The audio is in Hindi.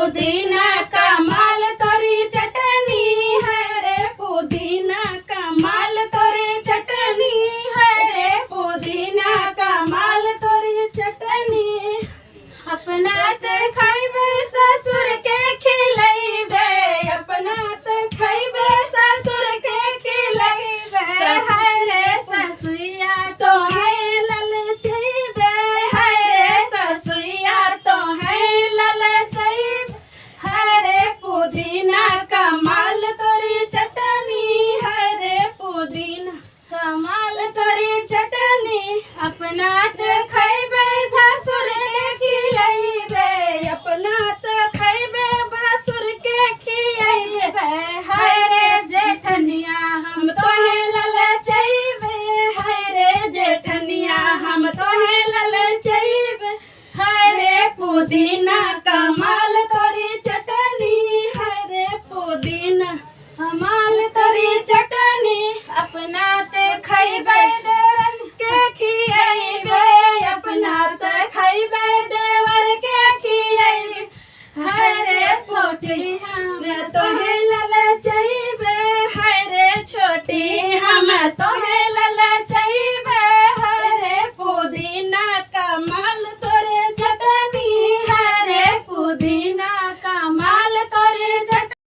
पुदीना कमाल तोरी चटनी है रे, पुदीना कमाल तोरी चटनी है रे, पुदीना कमाल तोरी चटनी। अपना तो खाइबे ससुर के खिलैबे, अपना तो खाइबे ससुर के खिलैबे, हाय रे ससुया तो है ललचैबे, हाय रे ससुया तो है ललचैबे, हाय रे पुदीना कमाल तोरी चटनी है रे, पुदीना कमाल तोरी चटनी। अपना तो खाइबे भसुर के खिलैबे, अपना तो खाइबे भसुर के खिलैबे, हाय रे जेठनिया हम तोहे ललचैबे, हाय रे जेठनिया हम तोहे ललचैबे, हाय रे पुदीना कमाल तोरी चटनी है रे, पुदीना कमाल तोरी चटनी। अपना ते खाइबे देवर के खिलैबे, अपना ते खाइबे देवर के खिलैबे, हाय रे पोठिया में तो